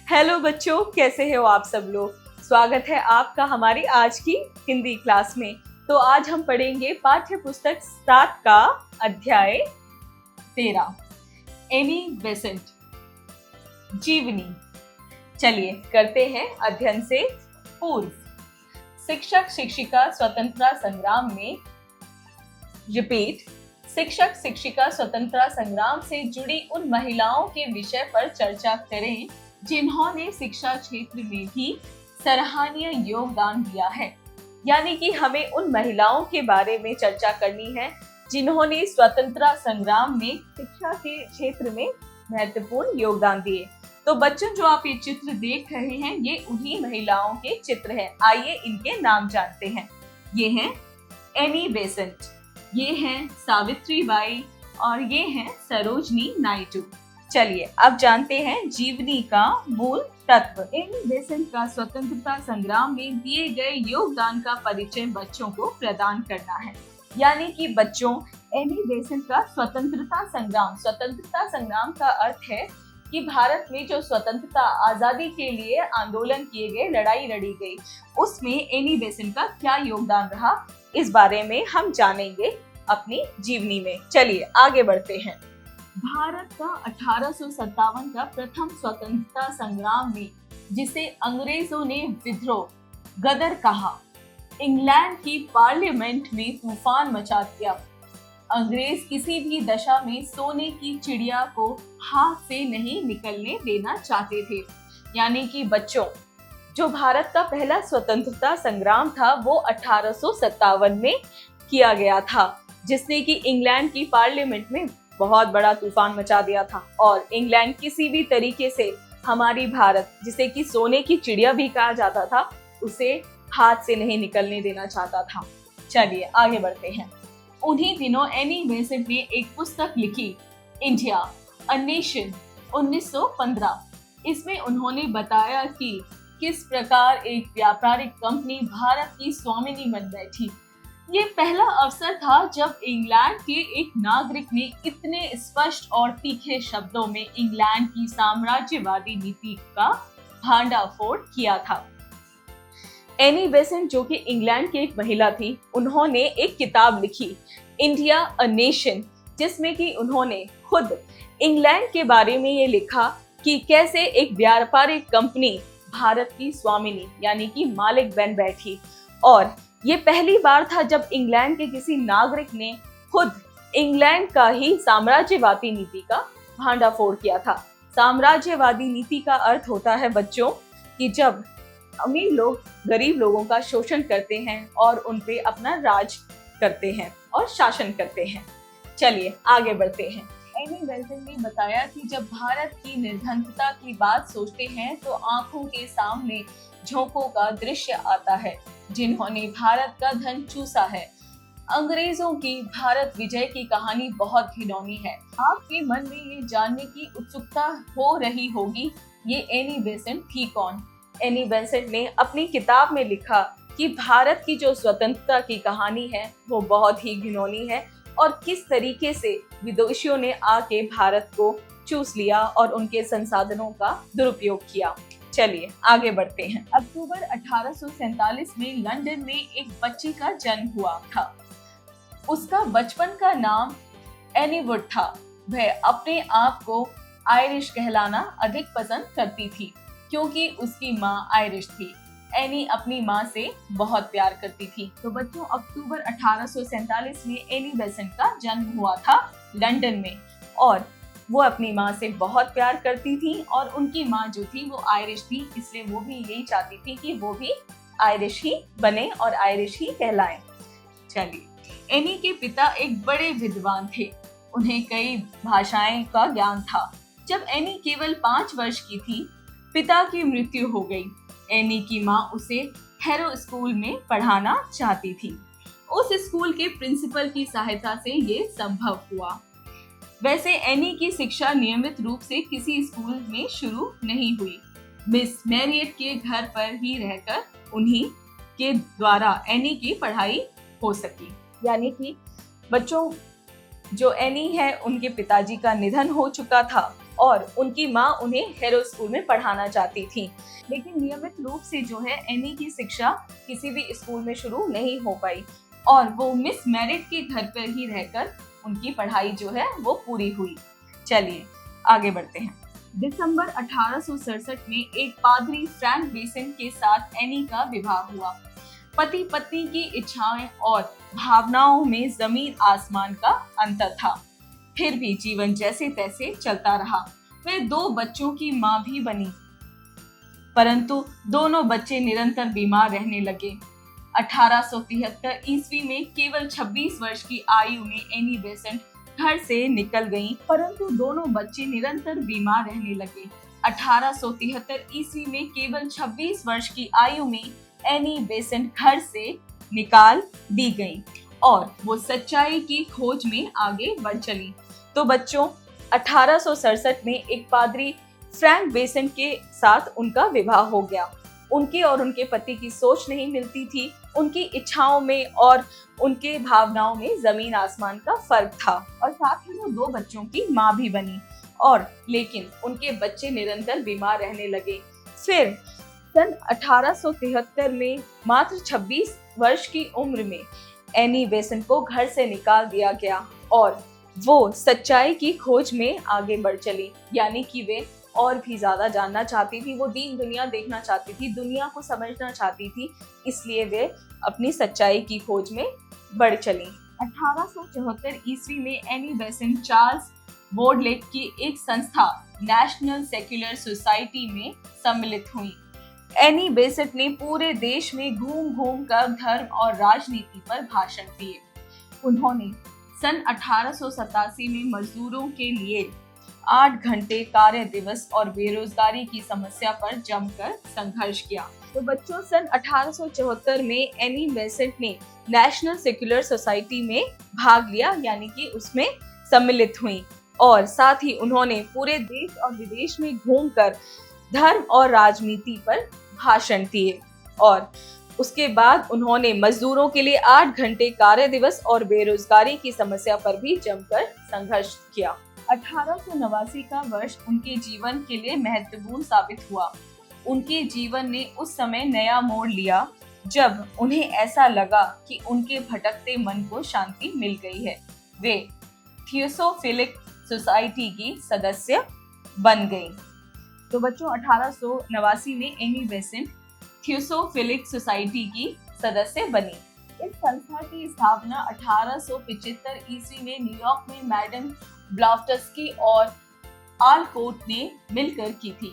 Hello बच्चों, कैसे हो आप सब लोग। स्वागत है आपका हमारी आज की हिंदी क्लास में। तो आज हम पढ़ेंगे पाठ्य पुस्तक 7 का अध्याय 13 एनी बेसेंट जीवनी। चलिए करते हैं अध्ययन से पूर्व। शिक्षक शिक्षिका स्वतंत्रता संग्राम में शिक्षक शिक्षिका स्वतंत्रता संग्राम से जुड़ी उन महिलाओं के विषय पर चर्चा करें जिन्होंने शिक्षा क्षेत्र में भी सराहनीय योगदान दिया है। यानी कि हमें उन महिलाओं के बारे में चर्चा करनी है जिन्होंने स्वतंत्रता संग्राम में शिक्षा के क्षेत्र में महत्वपूर्ण योगदान दिए। तो बच्चों, जो आप ये चित्र देख रहे हैं ये उन्हीं महिलाओं के चित्र हैं। आइए इनके नाम जानते हैं। ये हैं एनी बेसेंट, ये हैं सावित्री बाई और ये हैं सरोजनी नायडू। चलिए अब जानते हैं जीवनी का मूल तत्व। एनी बेसेंट का स्वतंत्रता संग्राम में दिए गए योगदान का परिचय बच्चों को प्रदान करना है। यानी कि बच्चों, एनी बेसेंट का स्वतंत्रता संग्राम का अर्थ है कि भारत में जो स्वतंत्रता आजादी के लिए आंदोलन किए गए, लड़ाई लड़ी गई, उसमें एनी बेसेंट का क्या योगदान रहा, इस बारे में हम जानेंगे अपनी जीवनी में। चलिए आगे बढ़ते हैं। भारत का 1857 का प्रथम स्वतंत्रता संग्राम में, जिसे अंग्रेजों ने विद्रोह गदर कहा, इंग्लैंड की पार्लियामेंट में तूफान मचा दिया। अंग्रेज किसी भी दशा में सोने की चिड़िया को हाथ से नहीं निकलने देना चाहते थे। यानी कि बच्चों, जो भारत का पहला स्वतंत्रता संग्राम था वो 1857 में किया गया था, जिसने कि इंग्लैंड की पार्लियामेंट में बहुत बड़ा तूफान मचा दिया था। और इंग्लैंड किसी भी तरीके से हमारी भारत, जिसे कि सोने की चिड़िया भी कहा जाता था, उसे हाथ से नहीं निकलने देना चाहता था। चलिए आगे बढ़ते हैं। उन्हीं दिनों एनी बेसेंट ने एक पुस्तक लिखी, इंडिया अ नेशन, 1915। इसमें उन्होंने बताया कि किस प्रकार एक व्यापारिक कंपनी भारत की स्वामिनी बन बैठी। ये पहला अवसर था जब इंग्लैंड के एक नागरिक ने इतने स्पष्ट और तीखे शब्दों में इंग्लैंड की साम्राज्यवादी नीति का भांडाफोड़ किया था। एनी बेसेंट, जो कि इंग्लैंड की एक महिला थी, उन्होंने एक किताब लिखी, इंडिया अ नेशन, जिसमें कि उन्होंने खुद इंग्लैंड के बारे में ये लिखा कि कैसे एक व्यापारिक कंपनी भारत की स्वामिनी यानी कि मालिक बन बैठी। और ये पहली बार था जब इंग्लैंड के किसी नागरिक ने खुद इंग्लैंड का ही साम्राज्यवादी नीति का भांडाफोड़ किया था। साम्राज्यवादी नीति का अर्थ होता है बच्चों कि जब अमीर लोग गरीब लोगों का शोषण करते हैं और उन पे अपना राज करते हैं और शासन करते हैं। चलिए आगे बढ़ते हैं। एनी बेसेंट ने बताया कि जब भारत की निर्धनता की बात सोचते हैं तो आंखों के सामने झोंकों का दृश्य आता है जिन्होंने भारत का धन चूसा है। अंग्रेजों की भारत विजय की कहानी बहुत घिनौनी है। आपके मन में ये जानने की उत्सुकता हो रही होगी, ये एनी बेसेंट थी कौन। एनी बेसेंट ने अपनी किताब में लिखा कि भारत की जो स्वतंत्रता की कहानी है वो बहुत ही घिनौनी है और किस तरीके से विदेशियों ने आके भारत को चूस लिया और उनके संसाधनों का दुरुपयोग किया। चलिए आगे बढ़ते हैं। अक्टूबर 1847 में लंदन में एक बच्ची का जन्म हुआ था। उसका बचपन का नाम एनी वुड था। वह अपने आप को आयरिश कहलाना अधिक पसंद करती थी क्योंकि उसकी माँ आयरिश थी। एनी अपनी माँ से बहुत प्यार करती थी। तो बच्चों, अक्टूबर 1847 में एनी बेसेंट का जन्म हुआ था लंदन में और वो अपनी माँ से बहुत प्यार करती थी और उनकी माँ जो थी वो आयरिश थी, इसलिए वो भी यही चाहती थी कि वो भी आयरिश ही बने और आयरिश ही कहलाएं। चलिए, एनी के पिता एक बड़े विद्वान थे। उन्हें कई भाषाएं का ज्ञान था। जब एनी केवल 5 वर्ष की थी, पिता की मृत्यु हो गई। एनी की माँ उसे हैरो स्कूल में पढ़ाना चाहती थी। उस स्कूल के प्रिंसिपल की सहायता से ये संभव हुआ। वैसे एनी की शिक्षा नियमित रूप से किसी स्कूल में शुरू नहीं हुई। मिस मैरियट के घर पर ही रहकर उन्हीं के द्वारा एनी की पढ़ाई हो सकी। यानी कि बच्चों, जो एनी है उनके पिताजी का निधन हो चुका था और उनकी माँ उन्हें हेरो स्कूल में पढ़ाना चाहती थी, लेकिन नियमित रूप से जो है एनी की शिक्षा किसी भी स्कूल में शुरू नहीं हो पाई और वो मिस मेरिट के घर पर ही रहकर उनकी पढ़ाई जो है वो पूरी हुई। चलिए आगे बढ़ते हैं। दिसंबर 1867 में एक पादरी फ्रैंक बेसेंट के साथ एनी का विवाह हुआ। पति पत्नी की इच्छाएं और भावनाओं में जमीन आसमान का अंतर था। फिर भी जीवन जैसे तैसे चलता रहा। वे 2 बच्चों की मां भी बनी, परंतु दोनों बच्चे निरंतर बीमार रहने लगे। 1873 ईस्वी में केवल 26 वर्ष की आयु में एनी बेसेंट घर से निकल गईं, परंतु दोनों बच्चे निरंतर बीमार रहने लगे। 1873 ईस्वी में केवल 26 वर्ष की आयु में एनी बेसेंट घर से निकाल दी गई और वो सच्चाई की खोज में आगे बढ़ चली। तो बच्चों 1867 में एक पादरी फ्रैंक बेसेंट के साथ उनका विवाह हो गया। उनके और उनके पति की सोच नहीं मिलती थी। उनकी इच्छाओं में और उनके भावनाओं में जमीन आसमान का फर्क था और साथ ही वो 2 बच्चों की माँ भी बनी और लेकिन उनके बच्चे निरंतर बीमार रहने लगे। फिर सन 1873 में मात्र 26 वर्ष की उम्र में एनी बेसेंट को घर से निकाल दिया गया और वो सच्चाई की खोज में आगे बढ़ चली, यानी कि वे और भी ज्यादा जानना चाहती थी। वो दीन दुनिया देखना चाहती थी, दुनिया को समझना चाहती थी, इसलिए वे अपनी सच्चाई की खोज में बढ़ चली। 1874 ईस्वी में एनी बेसेंट चार्ल्स बोडलेक की एक संस्था नेशनल सेक्युलर सोसाइटी में सम्मिलित हुई। एनी बेसेंट ने पूरे देश में घूम घूम कर धर्म और राजनीति पर भाषण दिए। उन्होंने सन 1887 में मजदूरों के लिए 8 घंटे कार्य दिवस और बेरोजगारी की समस्या पर जमकर संघर्ष किया। तो बच्चों सन 1874 में एनी बेसेंट ने नेशनल सेक्युलर सोसाइटी में भाग लिया, यानी कि उसमें सम्मिलित हुई और साथ ही उन्होंने पूरे देश और विदेश में घूमकर धर्म और राजनीति पर भाषण दिए और उसके बाद उन्होंने मजदूरों के लिए 8 घंटे कार्य दिवस और बेरोजगारी की समस्या पर भी जमकर संघर्ष किया। 1889 का वर्ष उनके जीवन के लिए महत्वपूर्ण साबित हुआ। उनके जीवन ने उस समय नया मोड़ लिया जब उन्हें ऐसा लगा कि उनके भटकते मन को शांति मिल गई है। वे थियोसोफिलिक सोसाइटी की सदस्य बन गईं। तो बच्चों 1889 में एनी बेसेंट थियोसोफिलिक सोसाइटी की सदस्य बनी। इस संस्था की स्थापना 1875 ईस्वी में न्यूयॉर्क में मैडम ब्लाफ्टस्की और आलकोट ने मिलकर की थी।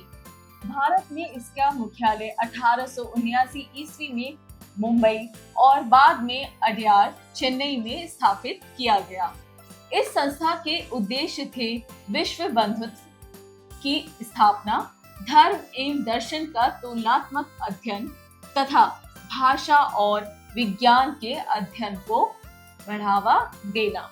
भारत में इसका मुख्यालय 1879 ईस्वी में मुंबई और बाद में अडयार चेन्नई में स्थापित किया गया। इस संस्था के उद्देश्य थे विश्व बंधुत्व की स्थापना, धर्म एवं दर्शन का तुलनात्मक अध्ययन तथा भाषा और विज्ञान के अध्ययन को बढ़ावा देना।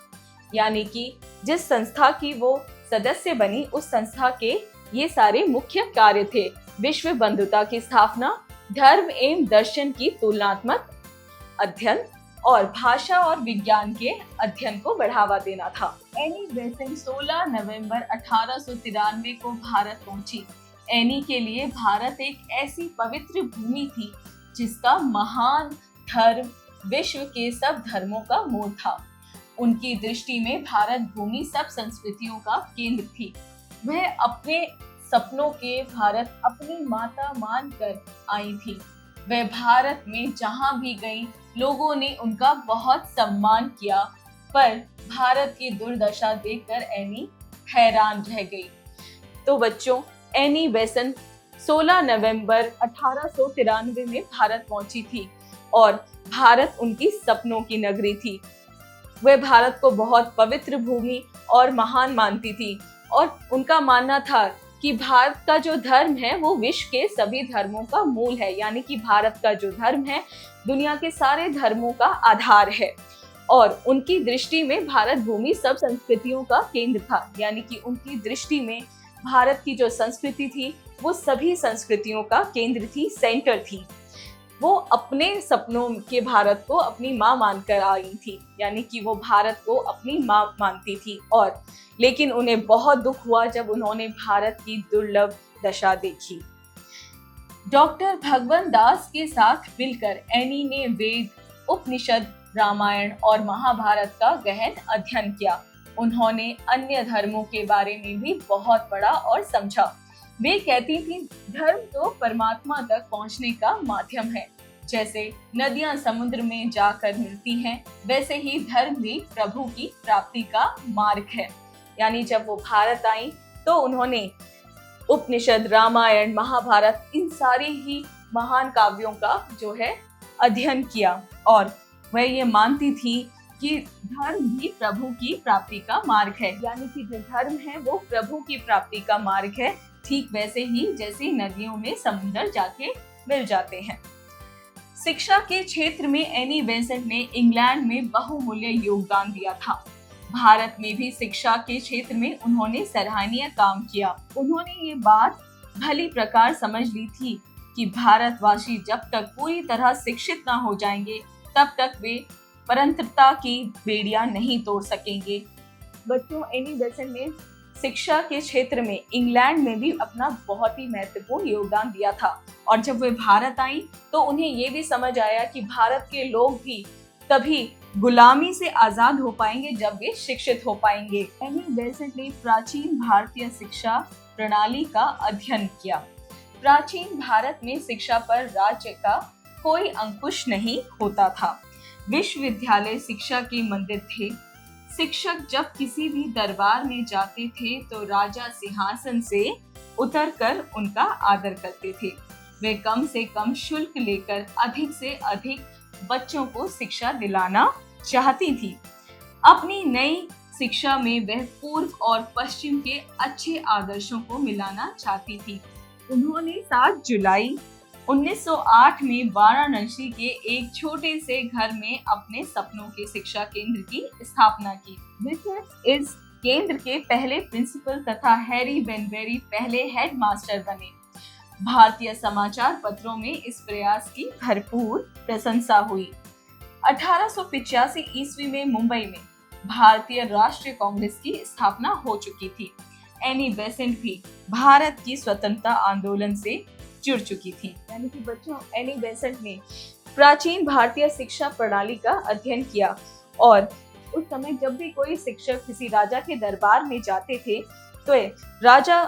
यानी कि जिस संस्था की वो सदस्य बनी उस संस्था के ये सारे मुख्य कार्य थे। विश्व बंधुता की स्थापना, धर्म एवं दर्शन की तुलनात्मक अध्ययन और भाषा और विज्ञान के अध्ययन को बढ़ावा देना था। एनी बेसेंट 16 नवंबर 1893 को भारत पहुंची। एनी के लिए भारत एक ऐसी पवित्र भूमि थी जिसका महान धर्म विश्व के सब धर्मों का मूल था। उनकी दृष्टि में भारत भूमि सब संस्कृतियों का केंद्र थी। वह अपने सपनों के भारत अपनी माता मानकर आई थी। वह भारत में जहां भी गई लोगों ने उनका बहुत सम्मान किया, पर भारत की दुर्दशा देखकर एनी हैरान रह गई। तो बच्चों एनी बेसेंट 16 नवंबर 1893 में भारत पहुंची थी और भारत उनकी सपनों की नगरी थी। वह भारत को बहुत पवित्र भूमि और महान मानती थी और उनका मानना था कि भारत का जो धर्म है वो विश्व के सभी धर्मों का मूल है। यानी कि भारत का जो धर्म है दुनिया के सारे धर्मों का आधार है और उनकी दृष्टि में भारत भूमि सब संस्कृतियों का केंद्र था। यानी कि उनकी दृष्टि में भारत की जो संस्कृति थी वो सभी संस्कृतियों का केंद्र थी, सेंटर थी। वो अपने सपनों के भारत को अपनी माँ मानकर आई थी, यानी कि वो भारत को अपनी माँ मानती थी। और लेकिन उन्हें बहुत दुख हुआ जब उन्होंने भारत की दुर्लभ दशा देखी। डॉक्टर भगवंत दास के साथ मिलकर एनी ने वेद, उपनिषद, रामायण और महाभारत का गहन अध्ययन किया। उन्होंने अन्य धर्मों के बारे में भी बहुत पढ़ा और समझा। वे कहती थी, धर्म तो परमात्मा तक पहुंचने का माध्यम है। जैसे नदियां समुद्र में जाकर मिलती हैं, वैसे ही धर्म भी प्रभु की प्राप्ति का मार्ग है। यानी जब वो भारत आई तो उन्होंने उपनिषद, रामायण, महाभारत, इन सारी ही महान काव्यों का जो है अध्ययन किया। और वह ये मानती थी कि धर्म भी प्रभु की प्राप्ति का मार्ग है, यानी कि जो धर्म है वो प्रभु की प्राप्ति का मार्ग है, ठीक वैसे ही जैसे नदियों में समुद्र जाके मिल जाते हैं। शिक्षा के क्षेत्र में एनी बेसेंट ने इंग्लैंड में बहुमूल्य योगदान दिया था। भारत में भी शिक्षा के क्षेत्र में उन्होंने सराहनीय काम किया। उन्होंने ये बात भली प्रकार समझ ली थी कि भारतवासी जब तक पूरी तरह शिक्षित न हो जाएंगे तब तक वे परंतरता की बेड़ियां नहीं तोड़ सकेंगे। बच्चों, एनी बेसेंट ने शिक्षा के क्षेत्र में इंग्लैंड में भी अपना बहुत ही महत्वपूर्ण योगदान दिया था। और जब वे भारत आई तो उन्हें ये भी समझ आया कि भारत के लोग भी तभी गुलामी से आजाद हो पाएंगे जब वे शिक्षित हो पाएंगे। एनी बेसेंट ने प्राचीन भारतीय शिक्षा प्रणाली का अध्ययन किया। प्राचीन भारत में शिक्षा पर राज्य का कोई अंकुश नहीं होता था। विश्वविद्यालय शिक्षा के मंदिर थे। शिक्षक जब किसी भी दरबार में जाते थे तो राजा सिंहासन से उतरकर उनका आदर करते थे। वे कम से कम शुल्क लेकर अधिक से अधिक बच्चों को शिक्षा दिलाना चाहती थी। अपनी नई शिक्षा में वह पूर्व और पश्चिम के अच्छे आदर्शों को मिलाना चाहती थी। उन्होंने 7 जुलाई 1908 में वाराणसी के एक छोटे से घर में अपने सपनों के शिक्षा केंद्र की स्थापना की। इस केंद्र के पहले प्रिंसिपल तथा हैरी बेनबेरी पहले हेडमास्टर बने। भारतीय समाचार पत्रों में इस प्रयास की भरपूर प्रशंसा हुई। 1885 ईस्वी में मुंबई में भारतीय राष्ट्रीय कांग्रेस की स्थापना हो चुकी थी। एनी बेसेंट भी भारत की स्वतंत्रता आंदोलन से जुड़ चुकी थी। यानी कि बच्चों, एनी बेसेंट ने प्राचीन भारतीय शिक्षा प्रणाली का अध्ययन किया। और उस समय जब भी कोई शिक्षक किसी राजा के दरबार में जाते थे तो राजा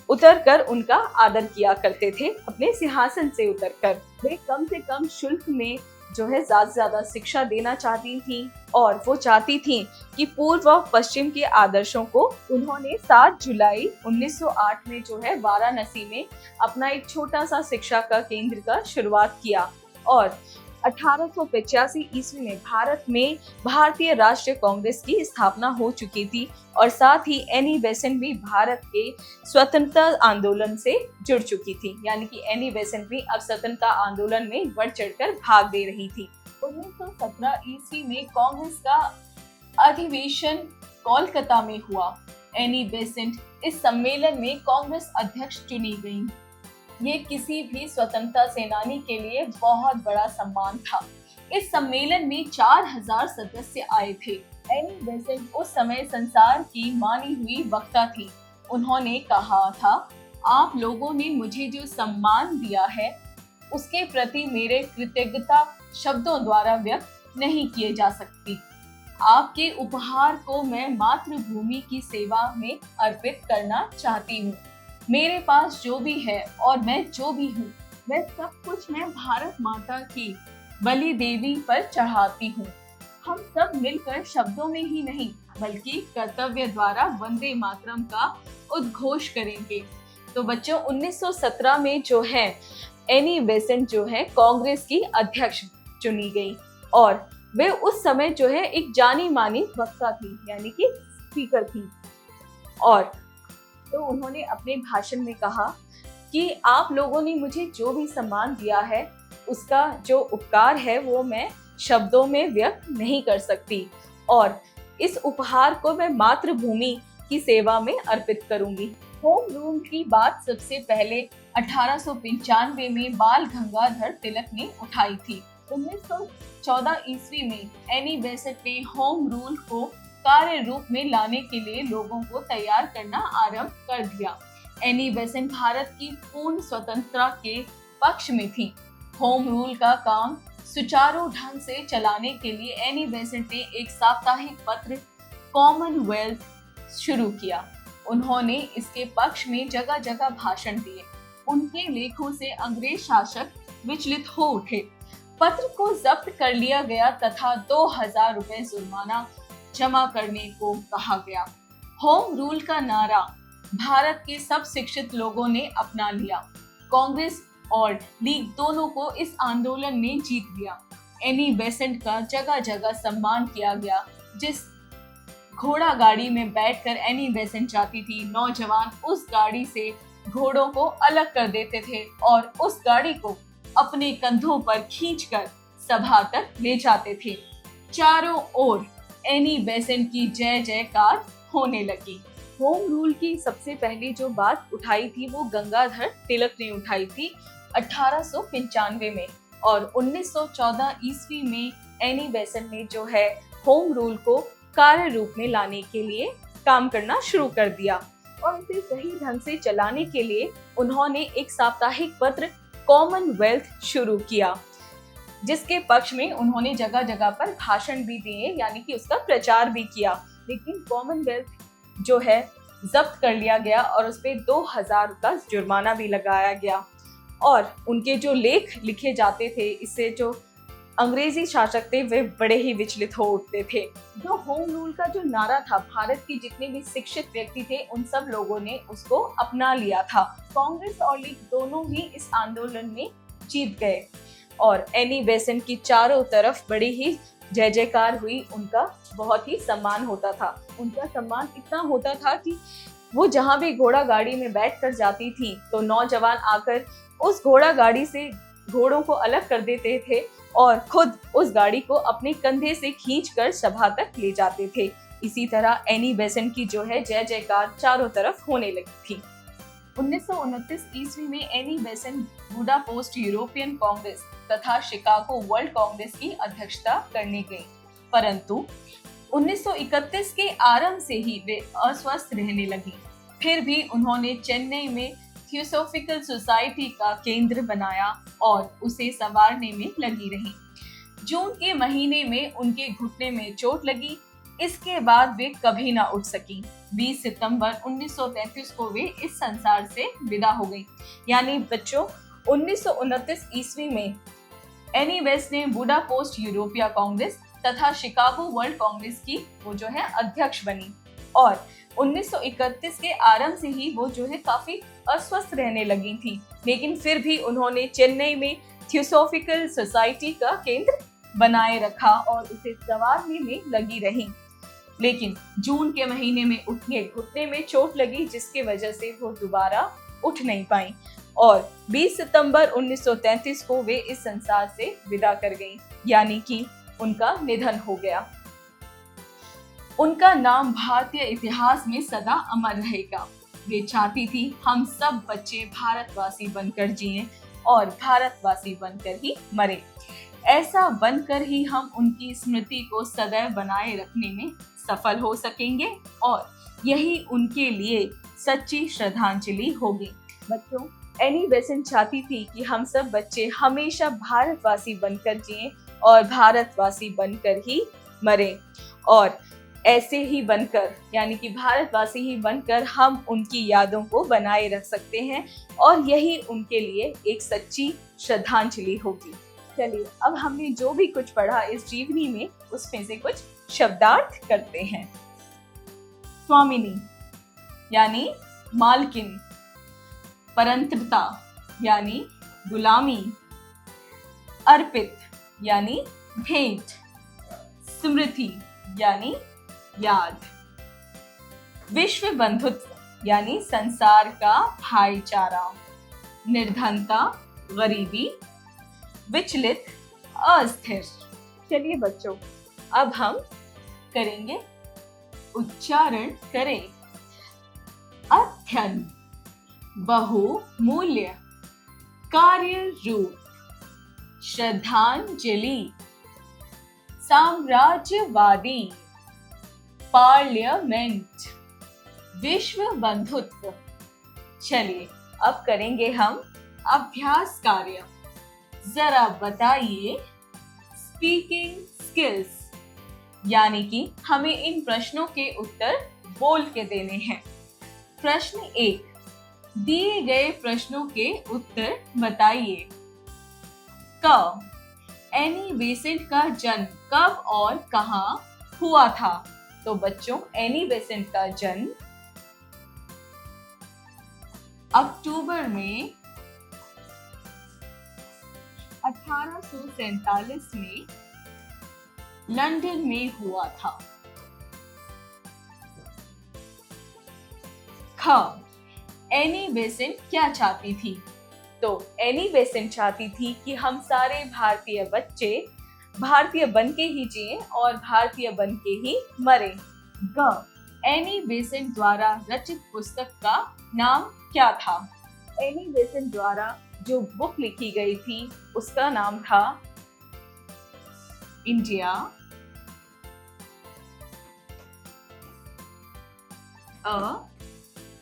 उतरकर उनका आदर किया करते थे, अपने सिंहासन से उतरकर। वे कम से कम शुल्क में जो है ज्यादा से ज्यादा शिक्षा देना चाहती थी और वो चाहती थी कि पूर्व और पश्चिम के आदर्शों को। उन्होंने 7 जुलाई 1908 में जो है वाराणसी में अपना एक छोटा सा शिक्षा का केंद्र का शुरुआत किया। और 1885 ईस्वी में भारत में भारतीय राष्ट्रीय कांग्रेस की स्थापना हो चुकी थी। और साथ ही एनी बेसेंट भी भारत के स्वतंत्रता आंदोलन से जुड़ चुकी थी। यानी कि एनी बेसेंट भी अब स्वतंत्रता आंदोलन में बढ़ चढ़कर भाग दे रही थी। 1917 ईस्वी में कांग्रेस का अधिवेशन कोलकाता में हुआ। एनी बेसेंट इस सम्मेलन में कांग्रेस अध्यक्ष चुनी गयी। ये किसी भी स्वतंत्रता सेनानी के लिए बहुत बड़ा सम्मान था। इस सम्मेलन में 4000 सदस्य आए थे। एनी बेसेंट उस समय संसार की मानी हुई वक्ता थी। उन्होंने कहा था, आप लोगों ने मुझे जो सम्मान दिया है उसके प्रति मेरे कृतज्ञता शब्दों द्वारा व्यक्त नहीं किए जा सकती। आपके उपहार को मैं मातृभूमि की सेवा में अर्पित करना चाहती हूँ। मेरे पास जो भी है और मैं जो भी हूँ वह सब कुछ मैं भारत माता की बलि देवी पर चढ़ाती हूँ। हम सब मिलकर शब्दों में ही नहीं बल्कि कर्तव्य द्वारा वंदे मातरम का उद्घोष करेंगे। तो बच्चों, 1917 में जो है एनी बेसेंट जो है कांग्रेस की अध्यक्ष चुनी गई। और वे उस समय जो है एक जानी मानी वक्ता थी, यानी कि स्पीकर थी। और तो उन्होंने अपने भाषण में कहा कि आप लोगों ने मुझे जो भी सम्मान दिया है उसका जो उपकार है वो मैं शब्दों में व्यक्त नहीं कर सकती। और इस उपहार को मैं मातृभूमि की सेवा में अर्पित करूंगी। होम रूल की बात सबसे पहले 1895 में बाल गंगाधर तिलक ने उठाई थी। 1914 ईस्वी में एनी बेसेंट ने होम रूल को कार्य रूप में लाने के लिए लोगों को तैयार करना आरंभ कर दिया। एनी बेसेंट भारत की पूर्ण स्वतंत्रता के पक्ष में थी। होम रूल का काम सुचारू ढंग से चलाने के लिए एनी बेसेंट ने एक साप्ताहिक पत्र कॉमनवेल्थ शुरू किया। उन्होंने इसके पक्ष में जगह जगह भाषण दिए। उनके लेखों से अंग्रेज शासक विचलित हो उठे। पत्र को जब्त कर लिया गया तथा 2000 रुपए जुर्माना जमा करने को कहा गया। होम रूल का नारा भारत के सब शिक्षित लोगों ने अपना लिया। कांग्रेस और लीग दोनों को इस आंदोलन ने जीत लिया। एनी बेसेंट का जगह जगह सम्मान किया गया। जिस घोड़ा गाड़ी में बैठकर एनी बेसेंट जाती थी, नौजवान उस गाड़ी से घोड़ों को अलग कर देते थे और उस गाड़ी को अपने कंधों पर खींचकर सभा तक ले जाते थे। चारों ओर एनी बेसेंट की जय जयकार होने लगी। होम रूल की सबसे पहली जो बात उठाई थी वो गंगाधर तिलक ने उठाई थी 1895 में, और 1914 ईस्वी में एनी बेसेंट ने जो है होम रूल को कार्य रूप में लाने के लिए काम करना शुरू कर दिया। और इसे सही ढंग से चलाने के लिए उन्होंने एक साप्ताहिक पत्र कॉमनवेल्थ शुरू किया, जिसके पक्ष में उन्होंने जगह जगह पर भाषण भी दिए, यानी कि उसका प्रचार भी किया। लेकिन कॉमनवेल्थ जो है जब्त कर लिया गया और उस पे 2000 का जुर्माना भी लगाया गया। और उनके जो लेख लिखे जाते थे, इससे जो अंग्रेजी शासक थे वे बड़े ही विचलित हो उठते थे। जो होम रूल का जो नारा था, भारत के जितने भी शिक्षित व्यक्ति थे उन सब लोगों ने उसको अपना लिया था। कांग्रेस और लीग दोनों ही इस आंदोलन में जीत गए और एनी बेसेंट की चारों तरफ बड़ी ही जय जयकार हुई। उनका बहुत ही सम्मान होता था। उनका सम्मान इतना होता था कि वो जहाँ भी घोड़ा गाड़ी में बैठ कर जाती थी तो नौजवान आकर उस घोड़ा गाड़ी से घोड़ों को अलग कर देते थे और खुद उस गाड़ी को अपने कंधे से खींचकर सभा तक ले जाते थे। इसी तरह एनी बेसेंट की जो है जय जयकार चारों तरफ होने लगी थी। 1929 ईस्वी में Annie Besant Budapest European Congress तथा शिकागो वर्ल्ड कांग्रेस की अध्यक्षता करने गई, परंतु 1931 के आरंभ से ही वे अस्वस्थ रहने लगी। फिर भी उन्होंने चेन्नई में थियोसॉफिकल सोसाइटी का केंद्र बनाया और उसे संवारने में लगी रही। जून के महीने में उनके घुटने में चोट लगी। इसके बाद वे कभी ना उठ सकी। 20 सितंबर 1933 को वे इस संसार से विदा हो गई। यानी बच्चों, 1929 ईस्वी में एनी बेसेंट ने बुडापेस्ट यूरोपिया कांग्रेस तथा शिकागो वर्ल्ड कांग्रेस की वो जो है अध्यक्ष बनी और 1931 के आरंभ से ही वो जो है काफी अस्वस्थ रहने लगी थी। लेकिन फिर भी उन्होंने चेन्नई में थियोसॉफिकल सोसाइटी का केंद्र बनाए रखा और उसे संवारने में लगी रही। लेकिन जून के महीने में उनके घुटने में चोट लगी, जिसकी वजह से वो दोबारा उठ नहीं पाई और 20 सितंबर 1933 को वे इस संसार से विदा कर गईं, यानी कि उनका निधन हो गया। उनका नाम भारतीय इतिहास में सदा अमर रहेगा। वे चाहती थी हम सब बच्चे भारतवासी बनकर जिएं और भारतवासी बनकर ही मरे। ऐसा बनकर ही हम उनकी स्मृति को सदैव बनाए रखने में सफल हो सकेंगे और यही उनके लिए सच्ची श्रद्धांजलि होगी। बच्चों, एनी बेसेंट चाहती थी कि हम सब बच्चे हमेशा भारतवासी बनकर जिएं और भारतवासी बनकर ही मरें और ऐसे ही बनकर, यानी कि भारतवासी ही बनकर हम उनकी यादों को बनाए रख सकते हैं और यही उनके लिए एक सच्ची श्रद्धांजलि होगी। चलिए, अब हमने जो भी कुछ पढ़ा इस जीवनी में उसमें से कुछ शब्दार्थ करते हैं। स्वामिनी यानी मालकिन, परंतृता यानी गुलामी, अर्पित यानी भेंट, स्मृति यानी याद, विश्व बंधुत्व यानी संसार का भाईचारा, निर्धनता गरीबी, विचलित अस्थिर। चलिए बच्चों, अब हम करेंगे उच्चारण करें। अध्ययन, बहुमूल्य, कार्य रूप, श्रद्धांजलि, साम्राज्यवादी, पार्लियामेंट, विश्व बंधुत्व। चलिए अब करेंगे हम अभ्यास कार्य। जरा बताइए स्पीकिंग स्किल्स, यानी कि हमें इन प्रश्नों के उत्तर बोल के देने हैं। प्रश्न 1, दिए गए प्रश्नों के उत्तर बताइए। क, एनी बेसेंट का जन्म कब और कहां हुआ था? तो बच्चों, एनी बेसेंट का जन्म अक्टूबर में 1847 में लंदन में हुआ था। ख, एनी बेसेंट क्या चाहती थी? तो एनी बेसेंट चाहती थी कि हम सारे भारतीय बच्चे भारतीय बन के ही जिए और भारतीय बन के ही मरे। ग, एनी बेसेंट द्वारा रचित पुस्तक का नाम क्या था? एनी बेसेंट द्वारा जो बुक लिखी गई थी उसका नाम था इंडिया अ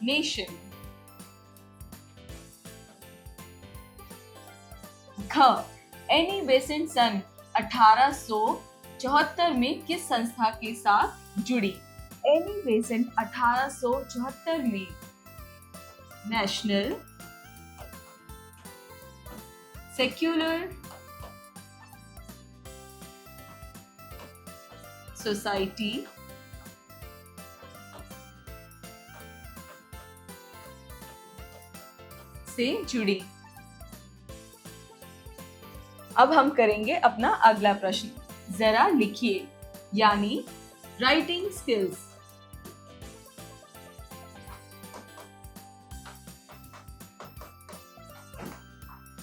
नेशन। घ, एनी बेसेंट सन 1874 में किस संस्था के साथ जुड़ी? एनी बेसेंट 1874 में नेशनल सेक्युलर सोसाइटी से जुड़ी। अब हम करेंगे अपना अगला प्रश्न। जरा लिखिए, यानी राइटिंग स्किल्स।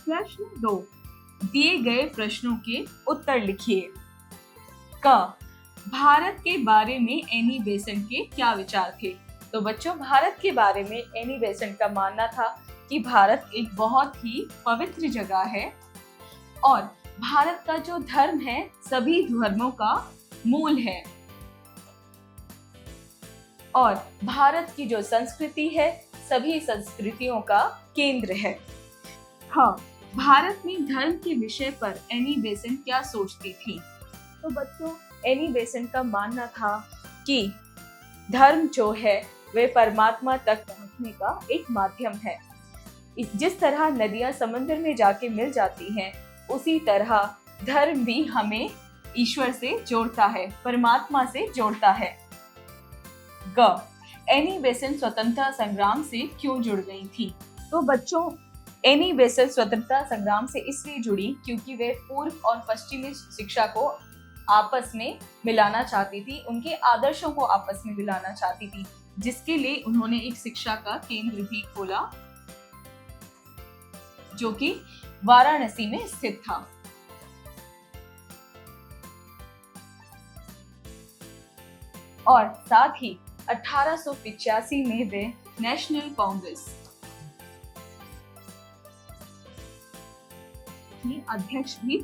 प्रश्न 2, दिए गए प्रश्नों के उत्तर लिखिए। क, भारत के बारे में एनी बेसेंट के क्या विचार थे? तो बच्चों, भारत के बारे में एनी बेसेंट का मानना था कि भारत एक बहुत ही पवित्र जगह है और भारत का जो धर्म है सभी धर्मों का मूल है और भारत की जो संस्कृति है सभी संस्कृतियों का केंद्र है। हाँ, भारत में धर्म के विषय पर एनी बेसेंट क्या सोचती थी? तो बच्चों, एनी बेसेंट का मानना था कि धर्म जो है वे परमात्मा तक पहुंचने का एक माध्यम है। जिस तरह नदियां समुद्र में जाके मिल जाती हैं, उसी तरह धर्म भी हमें ईश्वर से जोड़ता है, परमात्मा से जोड़ता है। ग, एनी बेसेंट स्वतंत्रता संग्राम से क्यों जुड़ गई थी? तो बच्चों, एनी बेसेंट स्वतंत्रता संग्राम से इसलिए जुड़ी क्योंकि वे पूर्व और पश्चिमी शिक्षा को आपस में मिलाना चाहती थी, उनके आदर्शों को आपस में मिलाना चाहती थी, जिसके लिए उन्होंने एक शिक्षा का केंद्र भी खोला जो कि वाराणसी में स्थित था। और साथ ही 1885 में वे नेशनल कांग्रेस की अध्यक्ष भी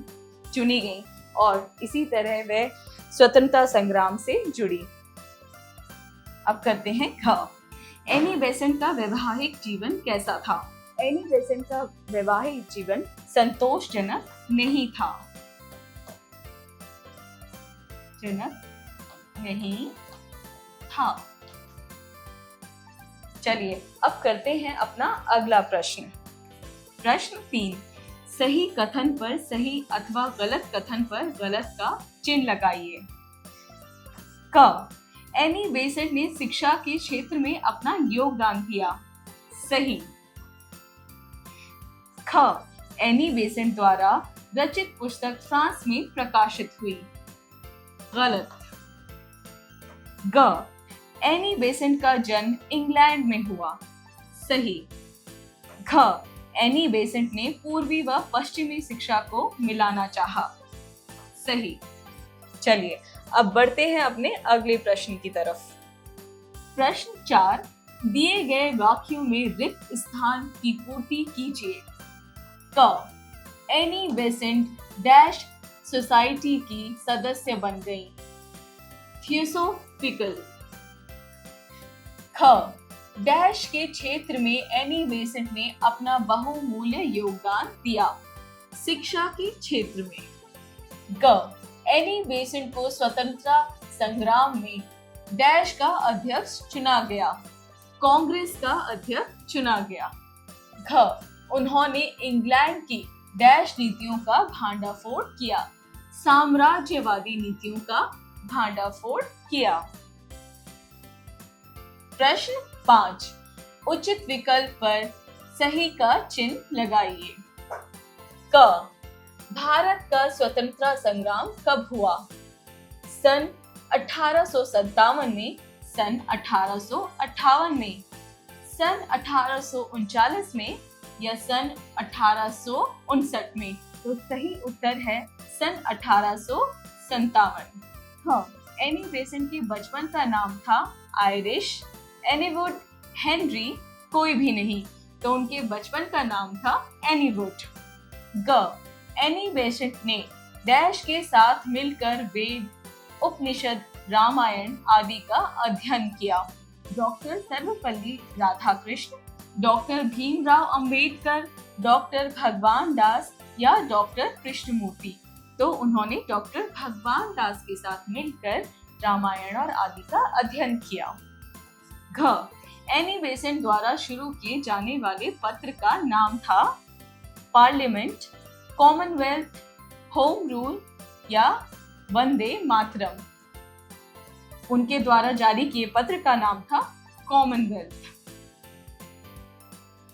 चुनी गई और इसी तरह वे स्वतंत्रता संग्राम से जुड़ी। अब करते हैं घ, एनी बेसेंट का वैवाहिक जीवन कैसा था? एनी बेसेंट का वैवाहिक जीवन संतोषजनक नहीं था। चलिए अब करते हैं अपना अगला प्रश्न। प्रश्न 3, सही कथन पर सही अथवा गलत कथन पर गलत का चिन्ह लगाइए। क, एनी बेसेंट ने शिक्षा के क्षेत्र में अपना योगदान दिया। सही। ख, एनी बेसेंट द्वारा रचित पुस्तक फ्रांस में प्रकाशित हुई। गलत। ग, एनी बेसेंट का जन्म इंग्लैंड में हुआ। सही। घ, एनी बेसेंट ने पूर्वी व पश्चिमी शिक्षा को मिलाना चाहा। सही। चलिए अब बढ़ते हैं अपने अगले प्रश्न की तरफ। प्रश्न 4, दिए गए वाक्यों में रिक्त स्थान की पूर्ति कीजिए। क एनी बेसेंट डैश सोसाइटी की सदस्य बन गई। थियोसोफिकल। ख डैश के क्षेत्र में एनी बेसेंट ने अपना बहुमूल्य योगदान दिया। शिक्षा के क्षेत्र में। ग एनी बेसेंट को स्वतंत्रता संग्राम में डैश का अध्यक्ष चुना गया। कांग्रेस का अध्यक्ष चुना गया। घ उन्होंने इंग्लैंड की डैश नीतियों का भांडाफोड़ किया। साम्राज्यवादी नीतियों का भांडाफोड़ किया। प्रश्न 5 उचित विकल्प पर सही का चिन्ह लगाइए। क भारत का स्वतंत्रता संग्राम कब हुआ? सन 1857 में, सन 1858 में, सन 1839 में या सन 1859 में? तो सही उत्तर है सन 1857। हाँ, एनी बेसेंट के बचपन का नाम था आयरिश, एनीवुड, हेनरी, कोई भी नहीं, तो उनके बचपन का नाम था एनीवुड। ग एनी बेसेंट ने डैश के साथ मिलकर वेद, उपनिषद, रामायण आदि का अध्ययन किया। Doctor Sarvepalli Radhakrishna, doctor Bhimrao Ambedkar, doctor भगवान दास या डॉक्टर कृष्णमूर्ति? तो उन्होंने डॉक्टर भगवान दास के साथ मिलकर रामायण और आदि का अध्ययन किया। घ एनी बेसेंट द्वारा शुरू किए जाने वाले पत्र का नाम था पार्लियामेंट, कॉमनवेल्थ, होम रूल या वंदे मातरम? उनके द्वारा जारी किए पत्र का नाम था कॉमनवेल्थ।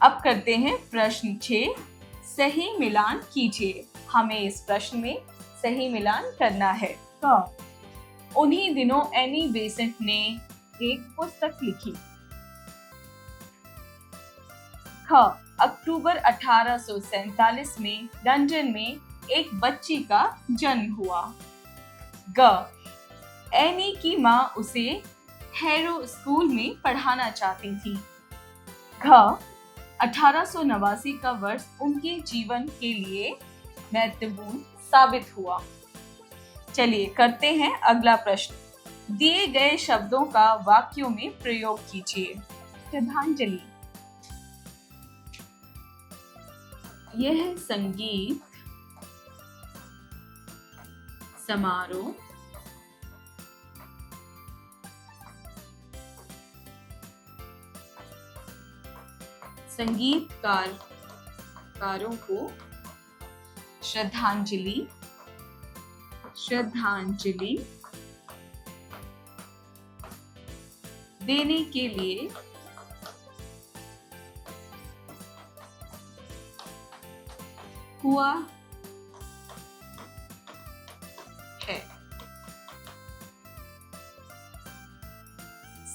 अब करते हैं प्रश्न 6 सही मिलान कीजिए। हमें इस प्रश्न में सही मिलान करना है। उन्हीं दिनों एनी बेसेंट ने एक पुस्तक लिखी। ख अक्टूबर 1847 में लंदन में एक बच्ची का जन्म हुआ। ग एनी की माँ उसे हैरो स्कूल में पढ़ाना चाहती थी। घ 1889 का वर्ष उनके जीवन के लिए महत्वपूर्ण साबित हुआ। चलिए करते हैं अगला प्रश्न। दिए गए शब्दों का वाक्यों में प्रयोग कीजिए। श्रद्धांजलि। यह संगीत समारोह संगीतकारों को श्रद्धांजलि देने के लिए हुआ है।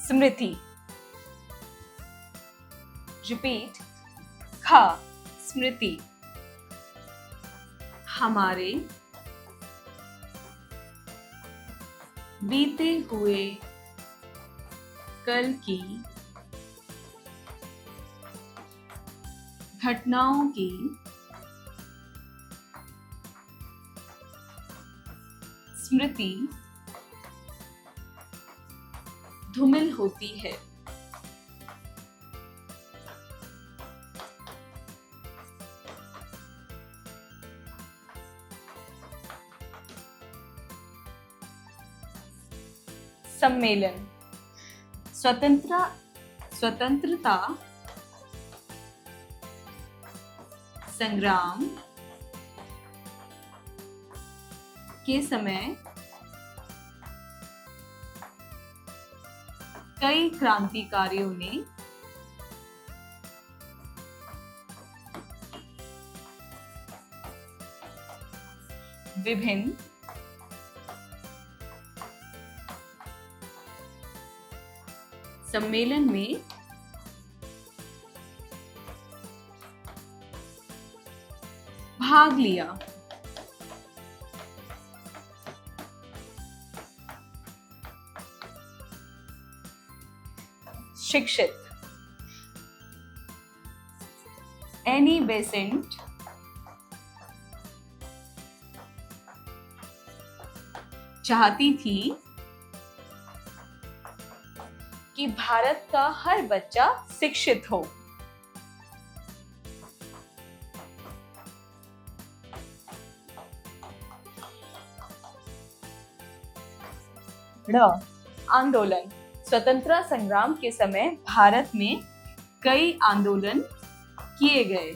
स्मृति। रिपीट। खा स्मृति। हमारे बीते हुए कल की घटनाओं की स्मृति धूमिल होती है। सम्मेलन। स्वतंत्रता संग्राम के समय कई क्रांतिकारियों ने विभिन्न सम्मेलन में भाग लिया। शिक्षित। एनी बेसेंट चाहती थी कि भारत का हर बच्चा शिक्षित हो। आंदोलन। स्वतंत्रता संग्राम के समय भारत में कई आंदोलन किए गए।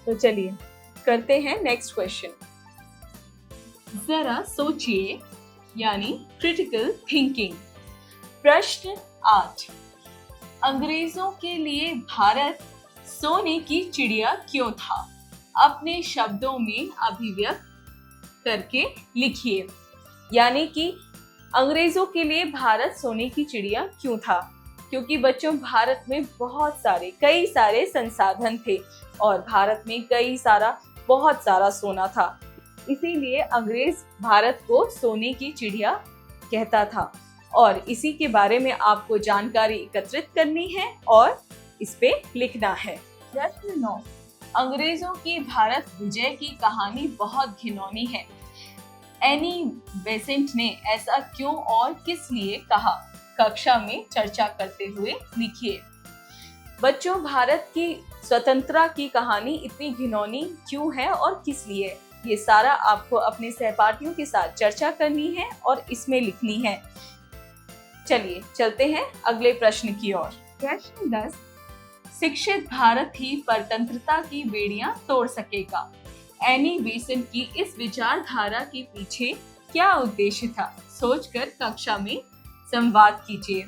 तो चलिए करते हैं नेक्स्ट क्वेश्चन। जरा सोचिए, यानी क्रिटिकल थिंकिंग। प्रश्न 8। अंग्रेजों के लिए भारत सोने की चिड़िया क्यों था? अपने शब्दों में अभिव्यक्त करके लिखिए। यानी कि अंग्रेजों के लिए भारत सोने की चिड़िया क्यों था? क्योंकि बच्चों, भारत में कई सारे संसाधन थे और भारत में बहुत सारा सोना था। इसीलिए अंग्रेज भारत को सोने की चिड़िया कहता था और इसी के बारे में आपको जानकारी एकत्रित करनी है और इस पे लिखना है। प्रश्न 9। अंग्रेजों की भारत विजय की कहानी बहुत घिनौनी है। एनी बेसेंट ने ऐसा क्यों और किस लिए कहा? कक्षा में चर्चा करते हुए लिखिए। बच्चों, भारत की स्वतंत्रता की कहानी इतनी घिनौनी क्यों है और किस लिए, ये सारा आपको अपने सहपाठियों के साथ चर्चा करनी है और इसमें लिखनी है। चलिए चलते हैं अगले प्रश्न की ओर। प्रश्न 10। शिक्षित भारत ही परतंत्रता की बेड़ियां तोड़ सकेगा। एनी बेसेंट की इस विचारधारा के पीछे क्या उद्देश्य था? सोचकर कक्षा में संवाद कीजिए।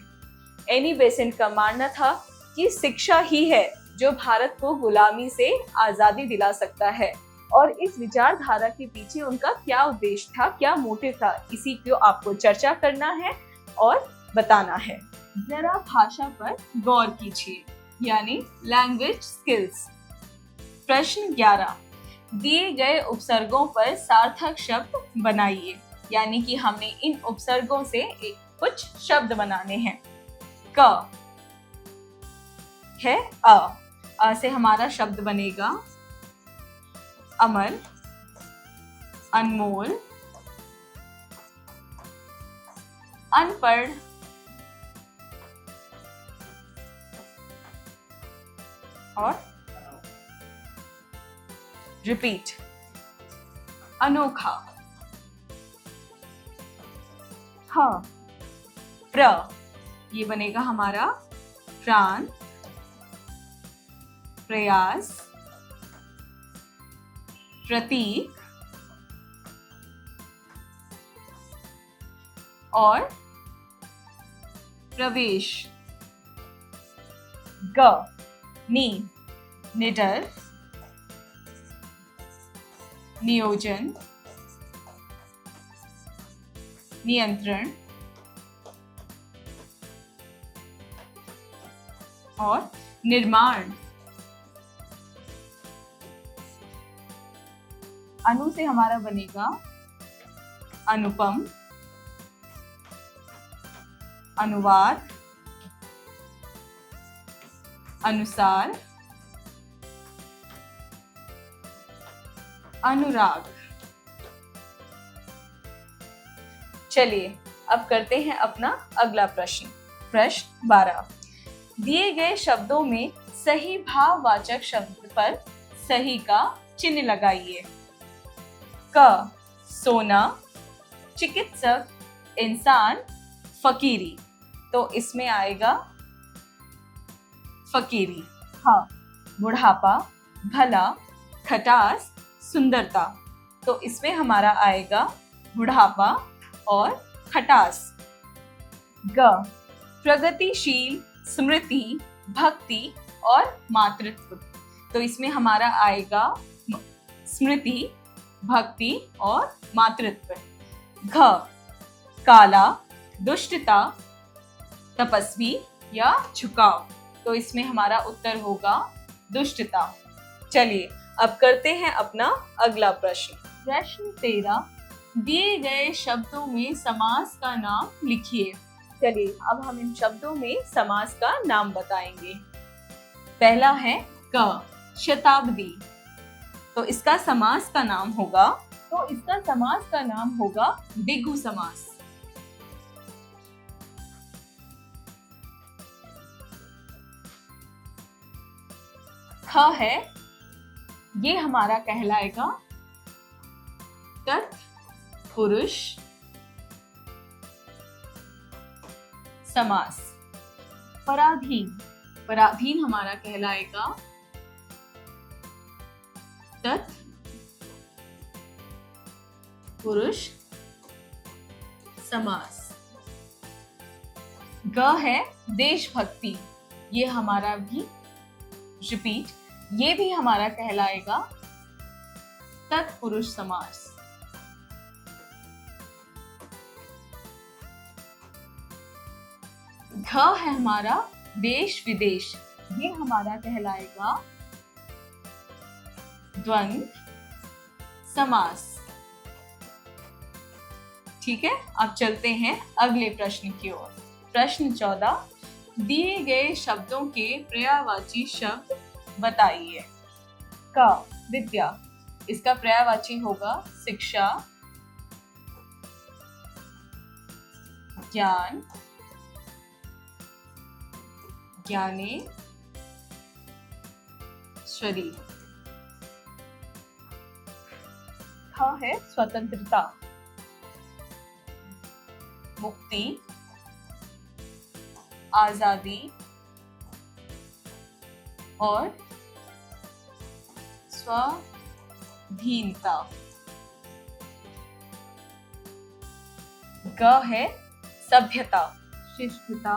एनी बेसेंट का मानना था कि शिक्षा ही है जो भारत को गुलामी से आजादी दिला सकता है, और इस विचारधारा के पीछे उनका क्या उद्देश्य था, क्या मोटिव था, इसी को आपको चर्चा करना है और बताना है। जरा भाषा पर गौर कीजिए, यानी लैंग्वेज स्किल्स। प्रश्न 11। दिए गए उपसर्गों पर सार्थक शब्द बनाइए। यानी कि हमें इन उपसर्गों से कुछ शब्द बनाने हैं। क है अ से हमारा शब्द बनेगा अमर, अनमोल, अनपढ़, और रिपीट, अनोखा। हाँ, प्र ये बनेगा हमारा प्राण, प्रयास, प्रतीक और प्रवेश। ग नी निडर, नियोजन, नियंत्रण और निर्माण। अनु से हमारा बनेगा अनुपम, अनुवाद, अनुसार, अनुराग। चलिए अब करते हैं अपना अगला प्रश्न। प्रश्न 12। दिए गए शब्दों में सही भाववाचक शब्द पर सही का चिन्ह लगाइए। क सोना, चिकित्सक, इंसान, फकीरी। तो इसमें आएगा फकीरी। हाँ, बुढ़ापा, भला, खटास, सुंदरता। तो इसमें हमारा आएगा बुढ़ापा और खटास। ग प्रगतिशील, स्मृति, भक्ति और मातृत्व। तो इसमें हमारा आएगा स्मृति, भक्ति और मातृत्व। घ काला, दुष्टता, तपस्वी या झुकाव। तो इसमें हमारा उत्तर होगा दुष्टता। चलिए अब करते हैं अपना अगला प्रश्न। प्रश्न 13। दिए गए शब्दों में समास का नाम लिखिए। चलिए अब हम इन शब्दों में समास का नाम बताएंगे। पहला है क, शताब्दी। तो इसका समास का नाम होगा द्विगु समास। ख है, ये हमारा कहलाएगा तत्पुरुष समास। पराधीन हमारा कहलाएगा तत्पुरुष समास। ग है देशभक्ति, ये हमारा भी ये भी हमारा कहलाएगा तत्पुरुष समास। घ है हमारा देश विदेश, ये हमारा कहलाएगा द्वंद्व समास। ठीक है, अब चलते हैं अगले प्रश्न की ओर। प्रश्न 14, दिए गए शब्दों के पर्यायवाची शब्द बताइए। क, विद्या, इसका पर्यायवाची होगा शिक्षा, ज्ञान, ज्ञानेश्वरी। ख है स्वतंत्रता, मुक्ति, आजादी और स्वाधीनता। ग है सभ्यता, शिष्टता,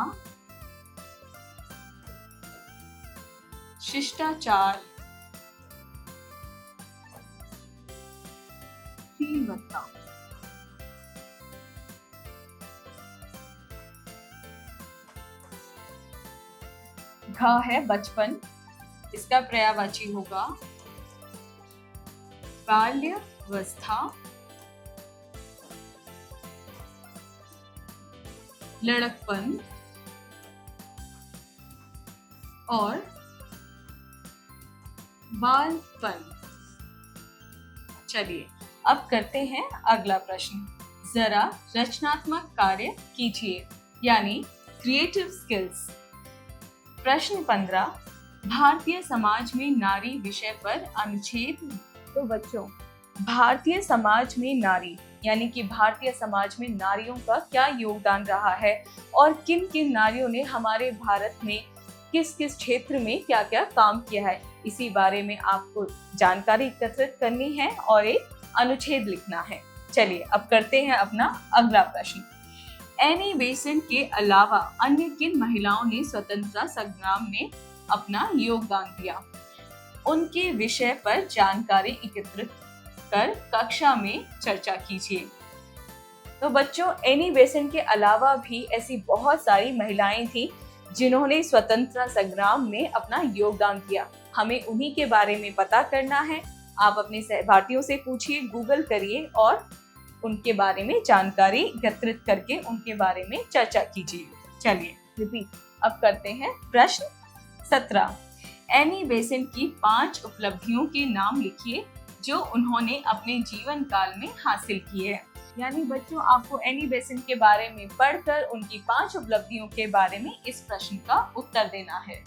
शिष्टाचार, शीलवत्ता। घ है बचपन, इसका पर्यायवाची होगा बाल्यावस्था, लड़कपन और बालपन। चलिए अब करते हैं अगला प्रश्न। जरा रचनात्मक कार्य कीजिए, यानी क्रिएटिव स्किल्स। प्रश्न 15, भारतीय समाज में नारी विषय पर अनुच्छेद। तो बच्चों, भारतीय समाज में नारी यानी कि भारतीय समाज में नारियों का क्या योगदान रहा है और किन किन नारियों ने हमारे भारत में किस किस क्षेत्र में क्या क्या काम किया है, इसी बारे में आपको जानकारी एकत्रित करनी है और एक अनुच्छेद लिखना है। चलिए अब करते हैं अपना अगला प्रश्न। एनी बेसेंट के अलावा अन्य किन महिलाओं ने स्वतंत्रता संग्राम में अपना योगदान दिया, उनके विषय पर जानकारी एकत्रित कर कक्षा में चर्चा कीजिए। तो बच्चों, एनी बेसेंट के अलावा भी ऐसी बहुत सारी महिलाएं थी जिन्होंने स्वतंत्रता संग्राम में अपना योगदान दिया। हमें उन्हीं के बारे में पता करना है। आप अपने सहपाठियों से पूछिए, गूगल करिए और उनके बारे में जानकारी एकत्रित करके उनके बारे में चर्चा कीजिए। चलिए रिपीट, अब करते हैं प्रश्न 17। एनी बेसेंट की 5 उपलब्धियों के नाम लिखिए जो उन्होंने अपने जीवन काल में हासिल किए हैं। यानी बच्चों, आपको एनी बेसेंट के बारे में पढ़कर उनकी 5 उपलब्धियों के बारे में इस प्रश्न का उत्तर देना है।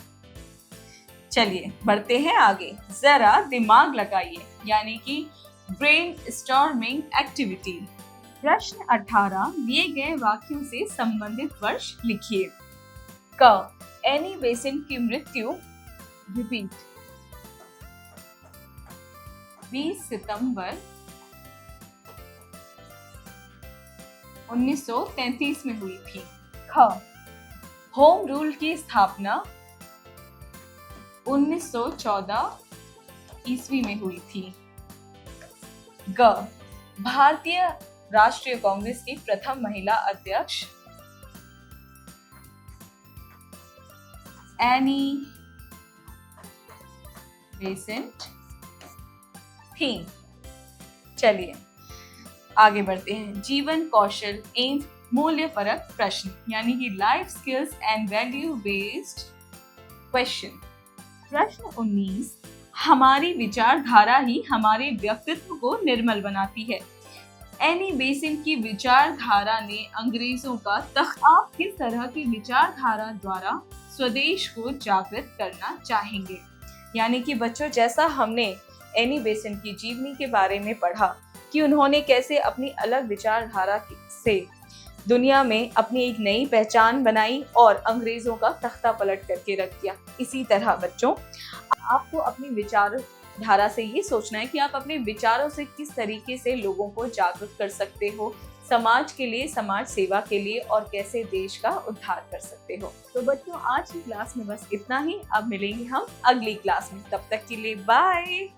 चलिए बढ़ते हैं आगे। जरा दिमाग लगाइए, यानी कि ब्रेन स्टॉर्मिंग एक्टिविटी। प्रश्न 18, दिए गए वाक्यों से संबंधित वर्ष लिखिए। क, एनी बेसेंट की मृत्यु, रिपीट, 20 सितंबर 1933 में हुई थी। ख, होम रूल की स्थापना 1914 ईस्वी में हुई थी। ग, भारतीय राष्ट्रीय कांग्रेस की प्रथम महिला अध्यक्ष एनी बेसेंट थी। चलिए आगे बढ़ते हैं। जीवन कौशल एवं मूल्य परक प्रश्न, यानी कि life skills and value based question. प्रश्न 19, हमारी विचारधारा ही हमारे व्यक्तित्व को निर्मल बनाती है। एनी बेसेंट की विचारधारा ने अंग्रेजों का तख्त। आप किस तरह की विचारधारा द्वारा स्वदेश को जागृत करना चाहेंगे? यानी कि बच्चों, जैसा हमने एनी बेसेंट की जीवनी के बारे में पढ़ा कि उन्होंने कैसे अपनी अलग विचारधारा से दुनिया में अपनी एक नई पहचान बनाई और अंग्रेजों का तख्ता पलट करके रख दिया। इसी तरह बच्चों, आपको अपनी विचारधारा से ये सोचना है कि आप अपने विचारों से किस तरीके से लोगों को जागरूक कर सकते हो समाज के लिए, समाज सेवा के लिए, और कैसे देश का उद्धार कर सकते हो। तो बच्चों, आज की क्लास में बस इतना ही। अब मिलेंगे हम अगली क्लास में, तब तक के लिए बाय।